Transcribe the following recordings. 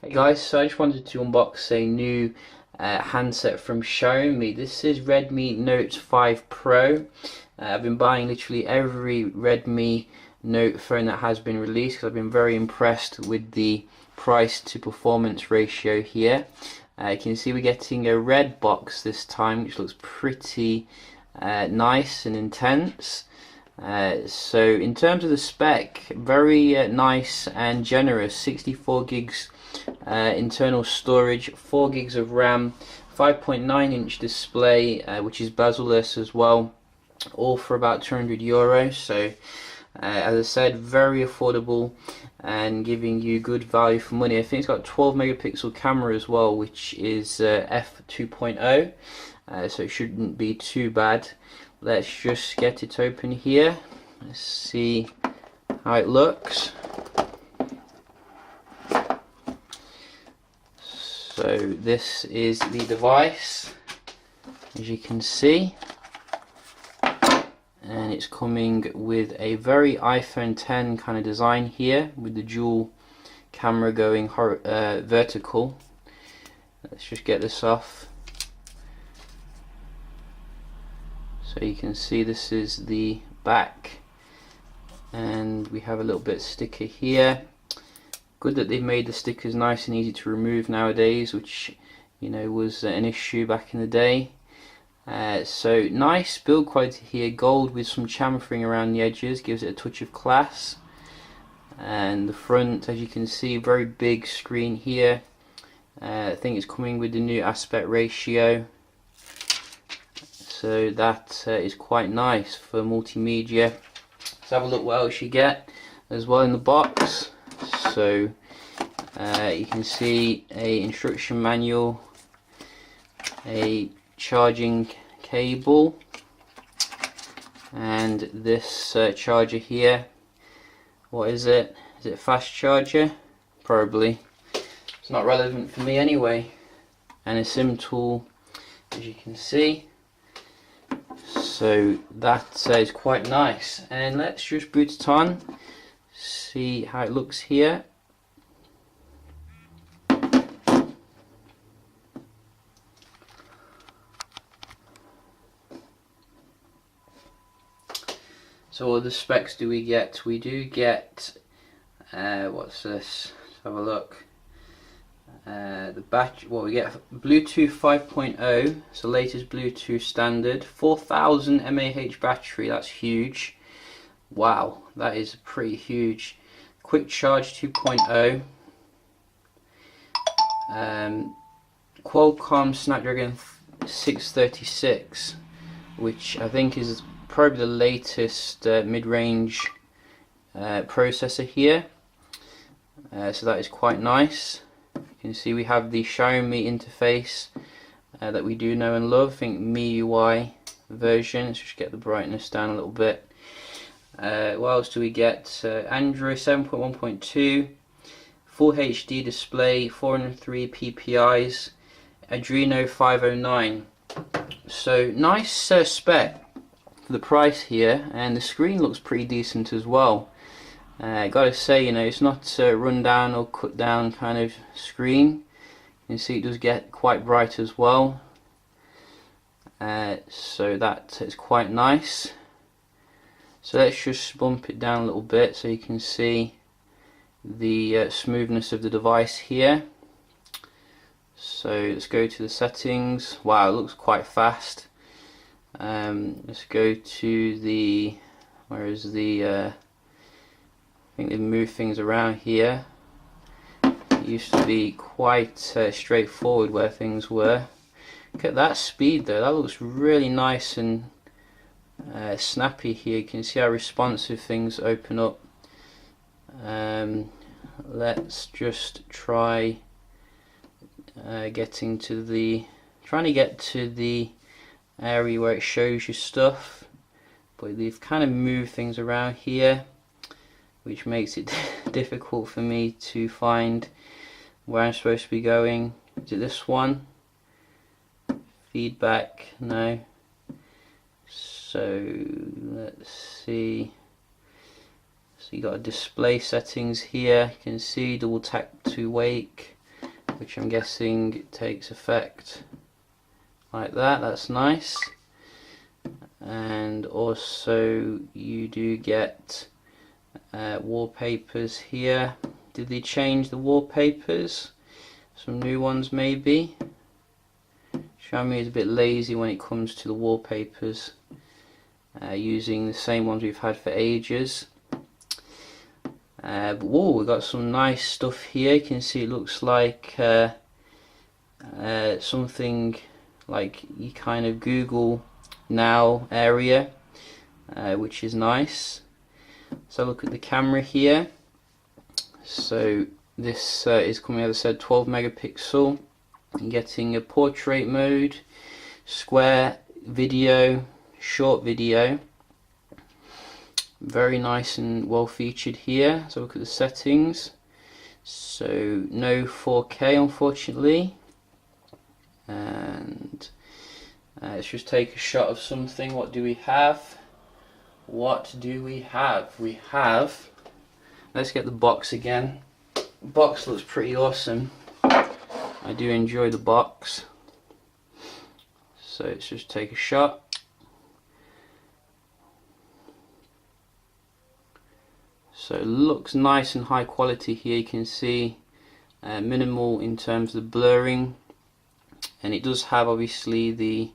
Hey guys, so I just wanted to unbox a new handset from Xiaomi. This is Redmi Note 5 Pro. I've been buying literally every Redmi Note phone that has been released because I've been very impressed with the price to performance ratio here. You can see we're getting a red box this time, which looks pretty nice and intense. So in terms of the spec, very nice and generous. 64 gigs internal storage, 4 gigs of RAM, 5.9-inch display, which is bezel-less as well, all for about €200. So as I said, very affordable and giving you good value for money. I think it's got 12 megapixel camera as well, which is f2.0, so it shouldn't be too bad. Let's just get it open here. Let's see how it looks. So this is the device, as you can see, and it's coming with a very iPhone 10 kind of design here, with the dual camera going vertical. Let's just get this off. So you can see this is the back, and we have a little bit of sticker here. Good that they've made the stickers nice and easy to remove nowadays, which was an issue back in the day. So nice build quality here, gold with some chamfering around the edges, gives it a touch of class. And the front, as you can see, very big screen here. I think it's coming with the new aspect ratio, so that is quite nice for multimedia. Let's have a look what else you get as well in the box. So you can see a instruction manual, a charging cable, and this charger here. What is it? Is it a fast charger? Probably. It's not relevant for me anyway. And a SIM tool, as you can see. So that is quite nice. And let's just boot it on, see how it looks here. So what other specs do we get? We do get, what's this? Let's have a look. The battery, we get Bluetooth 5.0, so latest Bluetooth standard, 4000 mAh battery, that's huge. Wow, that is pretty huge. Quick charge 2.0. Qualcomm Snapdragon 636, which I think is probably the latest mid-range processor here. So that is quite nice. You can see we have the Xiaomi interface that we do know and love. I think MIUI version. Let's just get the brightness down a little bit. What else do we get? Android 7.1.2, Full HD display, 403 ppi's, Adreno 509. So nice spec for the price here, and the screen looks pretty decent as well. Gotta say, it's not a run down or cut down kind of screen. You can see it does get quite bright as well. So that is quite nice. So let's just bump it down a little bit so you can see the smoothness of the device here. So let's go to the settings. Wow, it looks quite fast. Let's go to the, where is the, I think they've moved things around here. It used to be quite straightforward where things were. Look at that speed though, that looks really nice and snappy here. You can see how responsive things open up. Let's just try trying to get to the area where it shows you stuff, but they've kind of moved things around here, which makes it difficult for me to find where I'm supposed to be going. Is it this one? Feedback? No. So let's see. So you got a display settings here. You can see double tap to wake, which I'm guessing takes effect like that. That's nice. And also you do get wallpapers here. Did they change the wallpapers? Some new ones maybe? Xiaomi is a bit lazy when it comes to the wallpapers, using the same ones we've had for ages. But whoa, we've got some nice stuff here. You can see it looks like something like you kind of Google Now area, which is nice. So look at the camera here. So this is coming, as I said, 12 megapixel. You're getting a portrait mode, square video, short video. Very nice and well featured here. So look at the settings. So no 4K unfortunately. And let's just take a shot of something. What do we have? What do we have? We have, let's get the box again. The box looks pretty awesome. I do enjoy the box. So let's just take a shot. So it looks nice and high quality here. You can see minimal in terms of the blurring, and it does have obviously the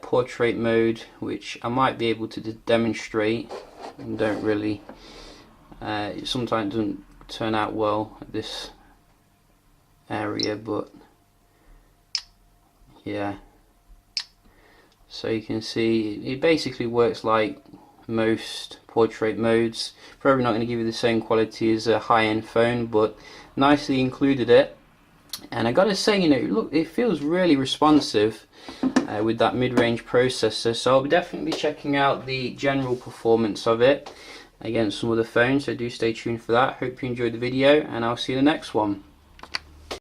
portrait mode, which I might be able to demonstrate, and don't really, it sometimes doesn't turn out well at this area, but yeah. So you can see it basically works like most portrait modes. Probably not going to give you the same quality as a high-end phone, but nicely included it. And I gotta say, you know, look, it feels really responsive with that mid-range processor. So I'll definitely be checking out the general performance of it against some other phones, so do stay tuned for that. Hope you enjoyed the video, and I'll see you in the next one.